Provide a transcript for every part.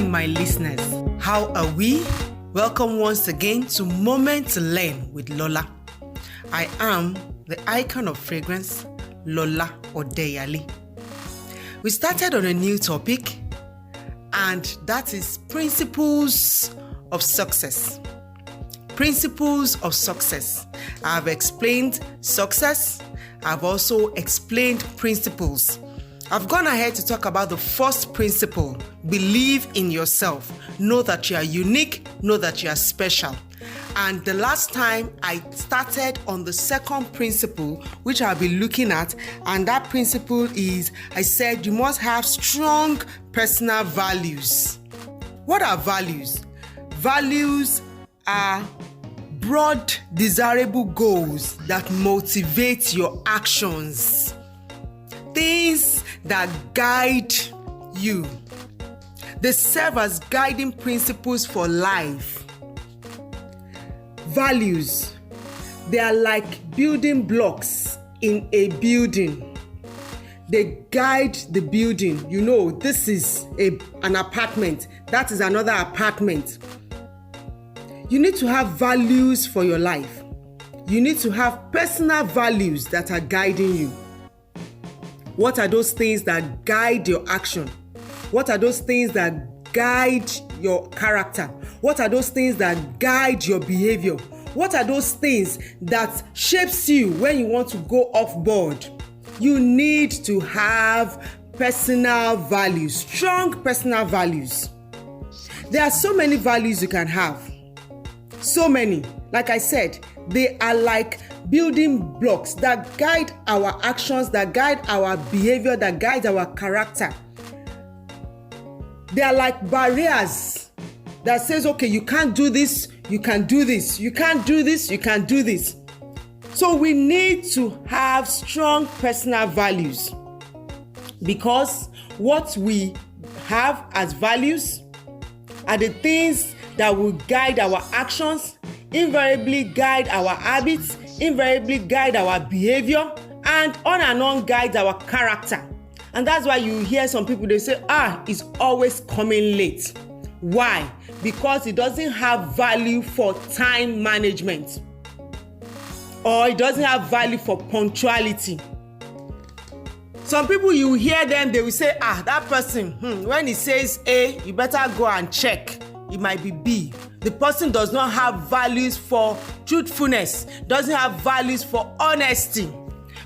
morning, my listeners. How are we? Welcome once again to Moment to Learn with Lola. I am the icon of fragrance, Lola Odeyale. We started on a new topic, and that is principles of success. Principles of success. I've explained success. I've also explained principles. I've gone ahead to talk about the first principle. Believe in yourself. Know that you are unique. Know that you are special. And the last time I started on the second principle, which I'll be looking at, and that principle is, I said you must have strong personal values. What are values? Values are broad, desirable goals that motivate your actions. Things that guide you. They serve as guiding principles for life. Values. They are like building blocks in a building. They guide the building. You know, this is an apartment. That is another apartment. You need to have values for your life. You need to have personal values that are guiding you. What are those things that guide your action? What are those things that guide your character? What are those things that guide your behavior? What are those things that shapes you when you want to go off board? You need to have personal values, strong personal values. There are so many values you can have. So many. Like I said, they are like building blocks that guide our actions, that guide our behavior, that guide our character. They are like barriers that says, okay, you can't do this, you can do this. You can't do this, you can do this. So we need to have strong personal values, because what we have as values are the things that will guide our actions, invariably guide our habits, invariably guide our behavior, and on guide our character. And that's why you hear some people, they say, it's always coming late. Why? Because it doesn't have value for time management, or it doesn't have value for punctuality. Some people, you hear them, they will say, that person, when he says A, you better go and check. It might be B. The person does not have values for truthfulness, doesn't have values for honesty.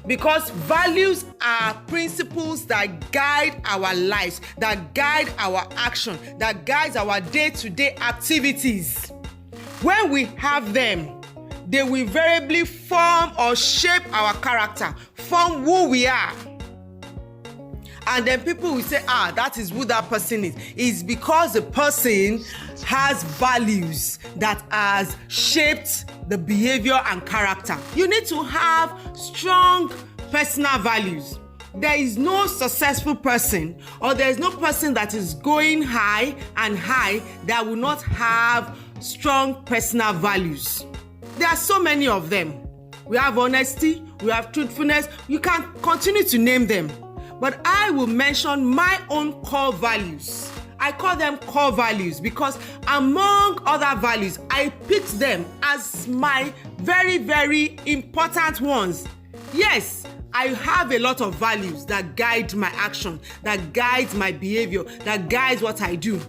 Because values are principles that guide our lives, that guide our action, that guides our day-to-day activities. When we have them, they will invariably form or shape our character, form who we are. And then people will say, that is who that person is. It's because the person has values that has shaped the behavior and character. You need to have strong personal values. There is no successful person, or there is no person that is going high and high that will not have strong personal values. There are so many of them. We have honesty, we have truthfulness. You can continue to name them. But I will mention my own core values. I call them core values because among other values, I picked them as my very, very important ones. Yes, I have a lot of values that guide my action, that guides my behavior, that guides what I do.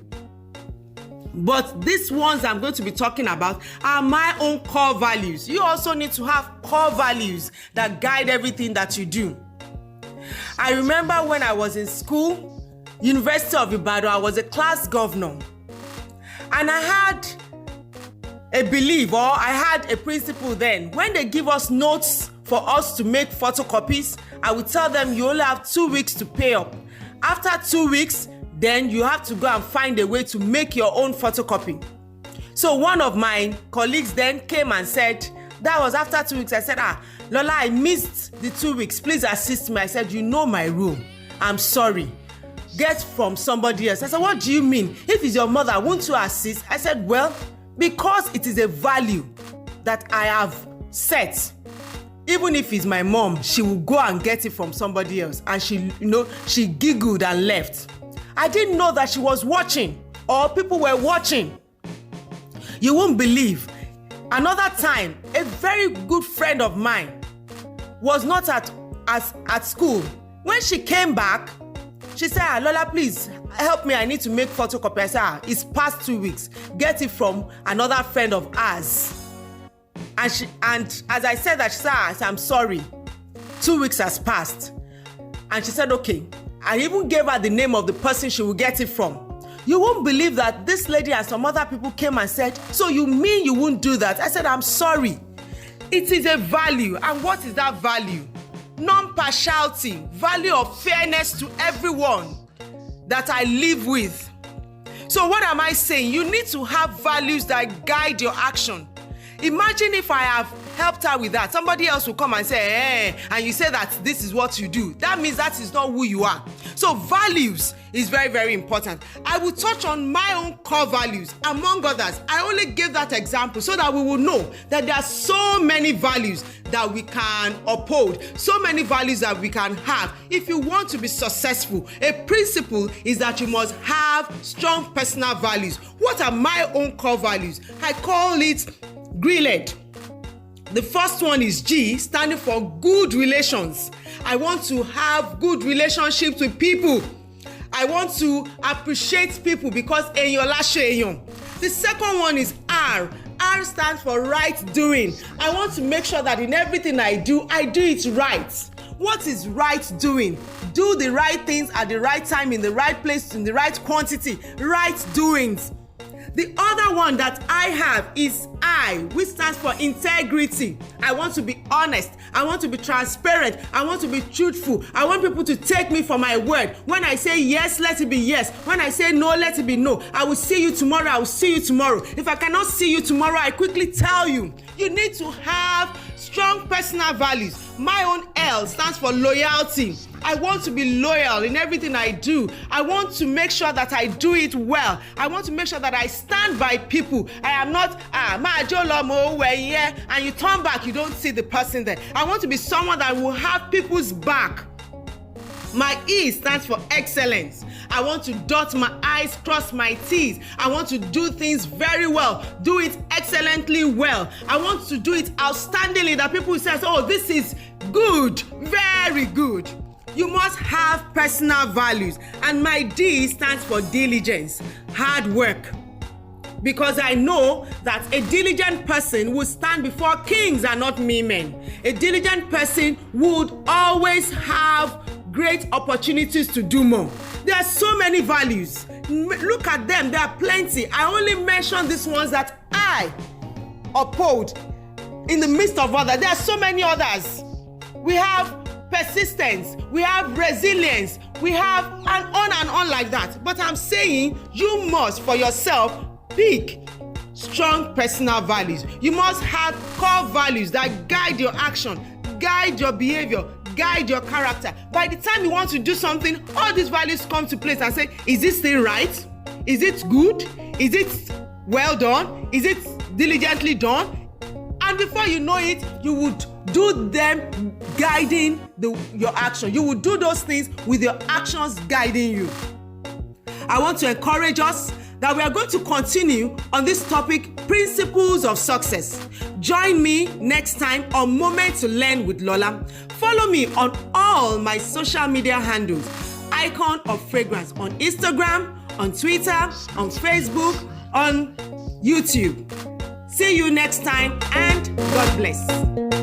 But these ones I'm going to be talking about are my own core values. You also need to have core values that guide everything that you do. I remember when I was in school, University of Ibadan, I was a class governor. And I had a belief, or I had a principle then. When they give us notes for us to make photocopies, I would tell them you only have 2 weeks to pay up. After 2 weeks, then you have to go and find a way to make your own photocopy. So one of my colleagues then came and said, that was after 2 weeks. I said, Lola, I missed the 2 weeks. Please assist me. I said, you know my rule. I'm sorry. Get from somebody else. I said, what do you mean? If it's your mother, won't you assist? I said, well, because it is a value that I have set. Even if it's my mom, she will go and get it from somebody else. And she giggled and left. I didn't know that she was watching. or people were watching. You won't believe. Another time, a very good friend of mine was not at school. When she came back, she said, Lola, please help me. I need to make photocopy. I said, it's past 2 weeks. Get it from another friend of ours. And as I said that, she said, I'm sorry. 2 weeks has passed. And she said, okay. I even gave her the name of the person she will get it from. You won't believe that this lady and some other people came and said, so you mean you won't do that? I said, I'm sorry. It is a value. And what is that value? Non-partiality, value of fairness to everyone that I live with. So what am I saying? You need to have values that guide your action. Imagine if I have helped her with that. Somebody else will come and say, hey, and you say that this is what you do. That means that is not who you are. So values is very, very important. I will touch on my own core values. Among others, I only gave that example so that we will know that there are so many values that we can uphold, so many values that we can have. If you want to be successful, a principle is that you must have strong personal values. What are my own core values? I call it GRILED. The first one is G, standing for good relations. I want to have good relationships with people. I want to appreciate people because eyan lashe eyan. The second one is R. R stands for right doing. I want to make sure that in everything I do it right. What is right doing? Do the right things at the right time, in the right place, in the right quantity. Right doings. The other one that I have is I, which stands for integrity. I want to be honest. I want to be transparent. I want to be truthful. I want people to take me for my word. When I say yes, let it be yes. When I say no, let it be no. I will see you tomorrow. I will see you tomorrow. If I cannot see you tomorrow, I quickly tell you. You need to have strong personal values. My own L stands for loyalty. I want to be loyal in everything I do. I want to make sure that I do it well. I want to make sure that I stand by people. I am not, and you turn back, you don't see the person there. I want to be someone that will have people's back. My E stands for excellence. I want to dot my I's, cross my T's. I want to do things very well, do it excellently well. I want to do it outstandingly, that people say, oh, this is good, very good. You must have personal values. And my D stands for diligence, hard work. Because I know that a diligent person will stand before kings and not mere men. A diligent person would always have great opportunities to do more. There are so many values. Look at them, there are plenty. I only mention these ones that I uphold in the midst of others. There are so many others. We have persistence, we have resilience, we have and on like that. But I'm saying you must, for yourself, pick strong personal values. You must have core values that guide your action, guide your behavior, guide your character. By the time you want to do something, all these values come to place and say, is this thing right? Is it good? Is it well done? Is it diligently done? And before you know it, you would do them guiding your action. You will do those things with your actions guiding you. I want to encourage us that we are going to continue on this topic, principles of success. Join me next time on Moment to Learn with Lola. Follow me on all my social media handles, Icon of Fragrance, on Instagram, on Twitter, on Facebook, on YouTube. See you next time, and God bless.